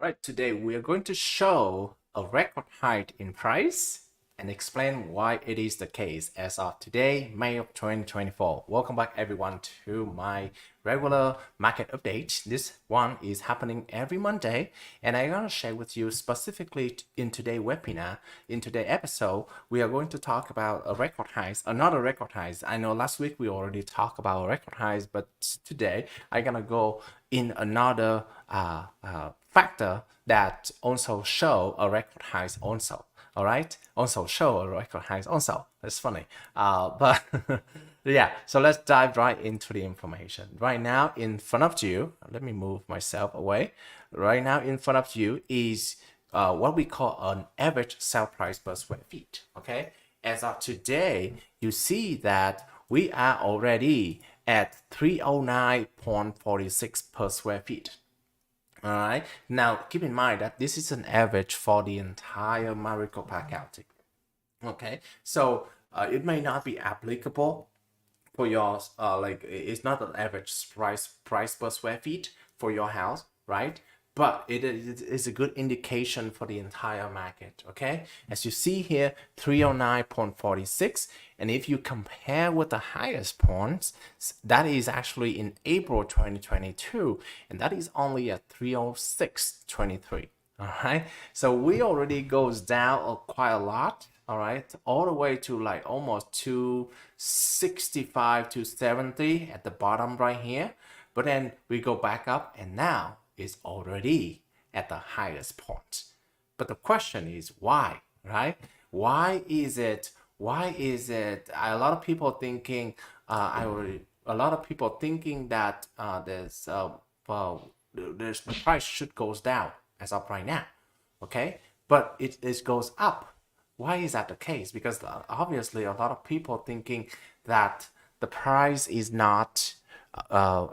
Right, today we are going to show a record high in price and explain why it is the case as of today, May of 2024. Welcome back everyone to my regular market update. This one is happening every Monday, and I'm going to share with you specifically in today's webinar. In today's episode, we are going to talk about a record highs, another record highs. I know last week we already talked about record highs, but today I'm going to go in another factor that also show a record highs also. All right, also show a record highs also. That's funny. But yeah, so let's dive right into the information. Right now in front of you, let me move myself away. Right now in front of you is what we call an average sale price per square feet. Okay, as of today, you see that we are already at 309.46 per square feet. All right. Now, keep in mind that this is an average for the entire Maricopa County. Okay. So it may not be applicable for yours. Like it's not an average price per square feet for your house, right? But it is a good indication for the entire market. Okay. As you see here, 309.46. And if you compare with the highest points, that is actually in April 2022, and that is only at 306.23. All right, so we already goes down quite a lot. All right, all the way to like almost 265 to 70 at the bottom right here. But then we go back up, and now it's already at the highest point. But the question is why, right? Why is it? Why is it? A lot of people thinking. A lot of people thinking that there's the price should goes down as of right now, okay? But it goes up. Why is that the case? Because obviously a lot of people thinking that the price is not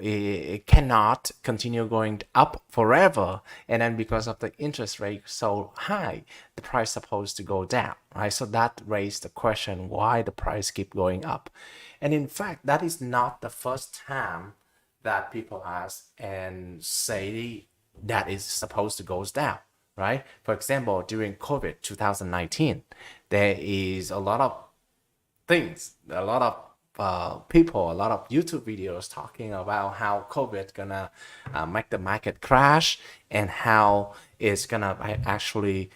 it cannot continue going up forever, and then because of the interest rate so high, the price supposed to go down, right? So that raised the question why the price keep going up. And in fact, that is not the first time that people ask and say that is supposed to go down, right? For example, during COVID 2019, there is a lot of things, a lot of people, a lot of YouTube videos talking about how COVID gonna make the market crash and how it's gonna actually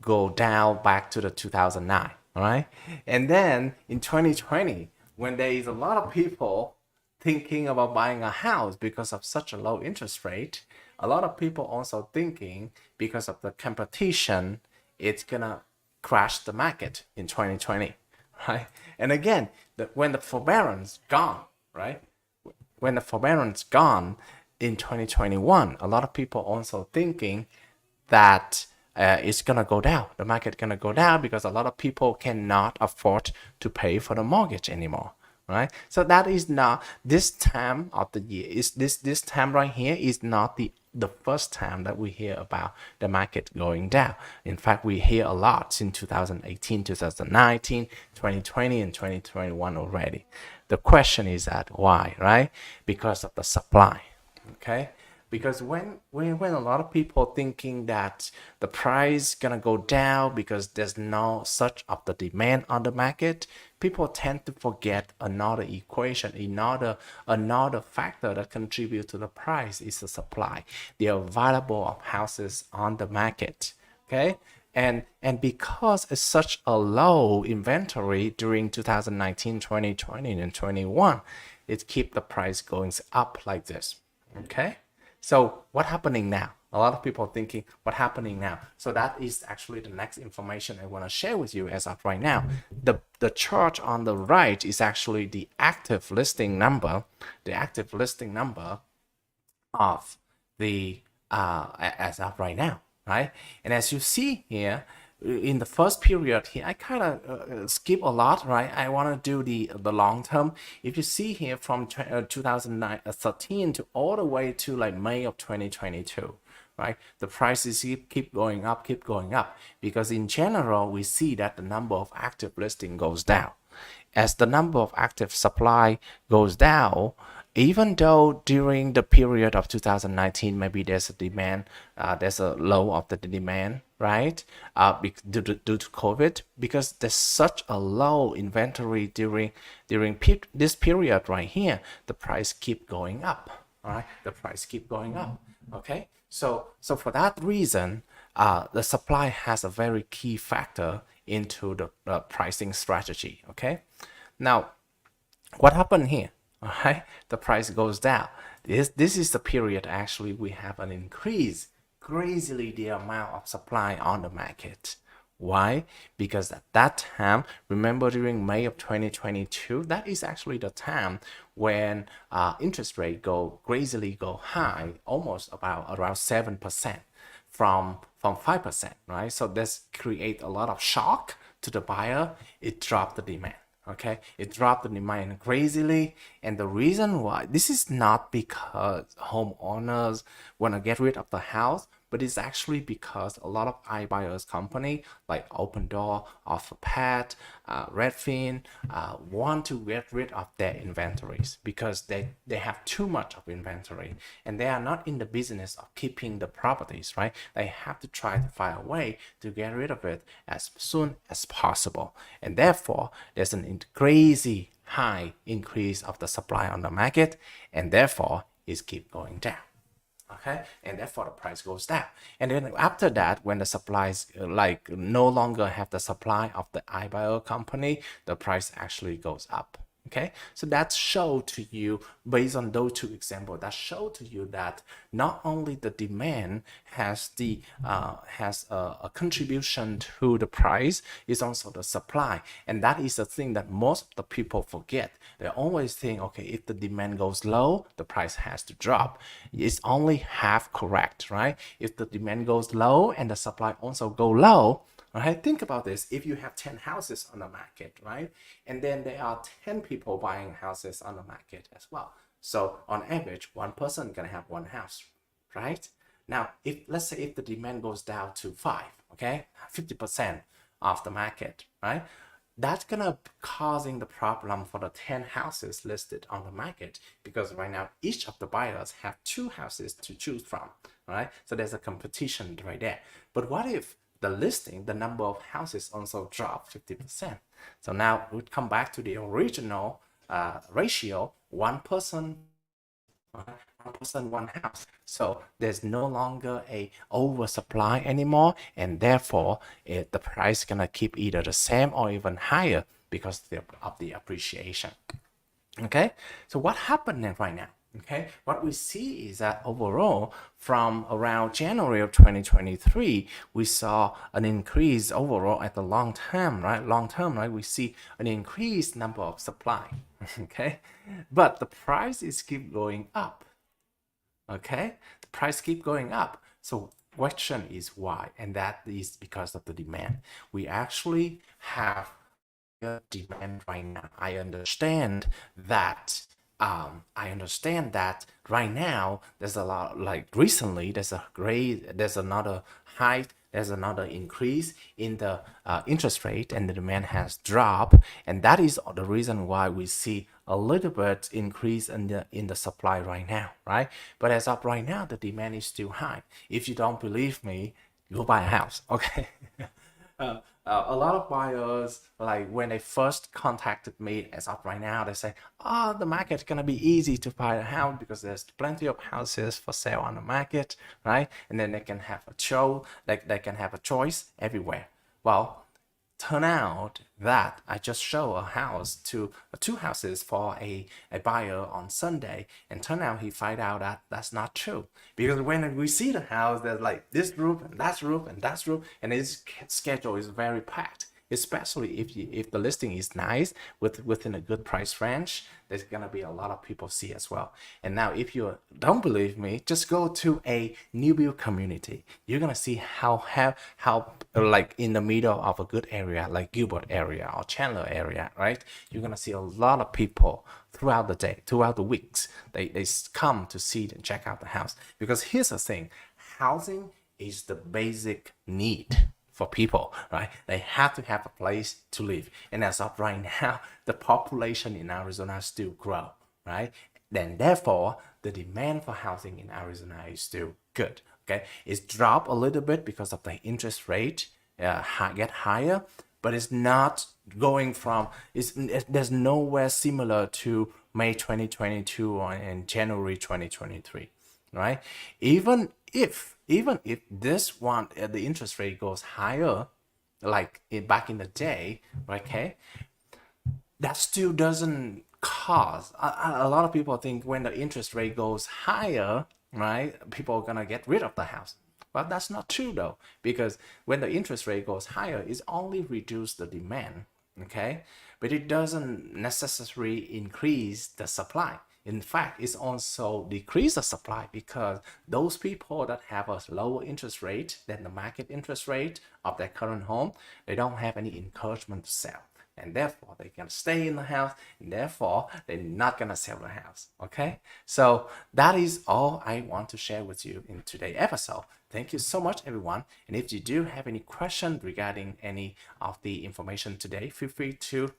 go down back to the 2009, all right? And then in 2020, when there is a lot of people thinking about buying a house because of such a low interest rate, a lot of people also thinking because of the competition, it's gonna crash the market in 2020, right? And again, when the forbearance gone, right? When the forbearance gone in 2021, a lot of people also thinking that it's gonna go down. The market gonna go down because a lot of people cannot afford to pay for the mortgage anymore, right? So that is not this time of the year. Is this time right here is not the first time that we hear about the market going down. In fact, we hear a lot in 2018, 2019, 2020, and 2021 already. The question is that why, right? Because of the supply, okay? Because when a lot of people thinking that the price gonna go down because there's no such of the demand on the market, people tend to forget another equation, another factor that contribute to the price is the supply, the available of houses on the market. Okay, and because it's such a low inventory during 2019, 2020, and 21, it keep the price going up like this. Okay. So what happening now? A lot of people thinking what happening now. So that is actually the next information I want to share with you as of right now. The chart on the right is actually the active listing number, of the as of right now, right? And as you see here, in the first period here, I kind of skip a lot, right? I want to do the long term. If you see here from 2013 to all the way to like May of 2022, right? The prices keep going up, because in general, we see that the number of active listing goes down. As the number of active supply goes down, even though during the period of 2019, maybe there's a demand, there's a low of the demand, right? Due to COVID, because there's such a low inventory during this period right here, the price keep going up. All right, the price keep going up. Okay, so for that reason, the supply has a very key factor into the pricing strategy. Okay, now what happened here? All right, the price goes down. This is the period actually we have an increase crazily the amount of supply on the market. Why? Because at that time, remember during May of 2022, that is actually the time when interest rate crazily go high, almost about around 7% from 5%, right? So this create a lot of shock to the buyer. It dropped the demand. Okay, it dropped the demand crazily, and the reason why, this is not because homeowners want to get rid of the house, but it's actually because a lot of iBuyers company like Open Door, OfferPad, Redfin want to get rid of their inventories because they have too much of inventory, and they are not in the business of keeping the properties, right? They have to try to find a way to get rid of it as soon as possible, and therefore there's an crazy high increase of the supply on the market, and therefore it's keep going down. Okay, and therefore the price goes down, and then after that, when the supplies like no longer have the supply of the iBuyer company, the price actually goes up. Okay, so that show to you, based on those two examples, that show to you that not only the demand has a contribution to the price, is also the supply, and that is the thing that most of the people forget. They always think, okay, if the demand goes low, the price has to drop. It's only half correct, right? If the demand goes low and the supply also go low, right? Think about this. If you have 10 houses on the market, right? And then there are 10 people buying houses on the market as well. So on average, one person gonna have one house, right? Now, if let's say if the demand goes down to 5, okay, 50% of the market, right? That's gonna causing the problem for the 10 houses listed on the market, because right now each of the buyers have 2 houses to choose from, right? So there's a competition right there. But what if the listing, the number of houses also drop 50%? So now we come back to the original ratio, one person, one house. So there's no longer a oversupply anymore, and therefore the price gonna keep either the same or even higher because of the appreciation. Okay, so what happened right now? Okay, what we see is that overall, from around January of 2023, we saw an increase overall at the long term, right? We see an increased number of supply. Okay, but the prices keep going up. Okay, the price keep going up. So question is why? And that is because of the demand. We actually have demand right now. I understand that right now there's a lot, like recently there's another hike, there's another increase in the interest rate, and the demand has dropped, and that is the reason why we see a little bit increase in the supply right now, right? But as of right now, the demand is still high. If you don't believe me, go buy a house. Okay. A lot of buyers, like when they first contacted me, as of right now, they say, oh, the market's gonna be easy to buy a house because there's plenty of houses for sale on the market, right? And then they can have a they can have a choice everywhere. Well, turn out that I just show a house to 2 houses for a buyer on Sunday, and turn out he find out that that's not true, because when we see the house, there's like this roof and that roof and that roof, and his schedule is very packed, especially if the listing is nice within a good price range. There's gonna be a lot of people see as well. And now if you don't believe me, just go to a new build community. You're gonna see how like in the middle of a good area like Gilbert area or Chandler area, right? You're gonna see a lot of people throughout the day, throughout the weeks. They come to see and check out the house, because here's the thing: housing is the basic need for people, right? They have to have a place to live. And as of right now, the population in Arizona still grow, right? then therefore the demand for housing in Arizona is still good. Okay, it's dropped a little bit because of the interest rate get higher, but it's not going from there's nowhere similar to May 2022 or in January 2023, right? Even if this one the interest rate goes higher, like back in the day, okay, that still doesn't cause a lot of people think when the interest rate goes higher, right, people are gonna get rid of the house. But that's not true though, because when the interest rate goes higher, it's only reduce the demand, okay, but it doesn't necessarily increase the supply. In fact, it's also decrease the supply because those people that have a lower interest rate than the market interest rate of their current home, they don't have any encouragement to sell, and therefore they can stay in the house, and therefore they're not gonna sell the house. Okay, so that is all I want to share with you in today's episode. Thank you so much, everyone. And if you do have any questions regarding any of the information today, feel free to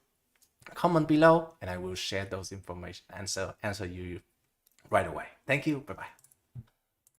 comment below, and I will share those information answer you right away. Thank you. Bye bye.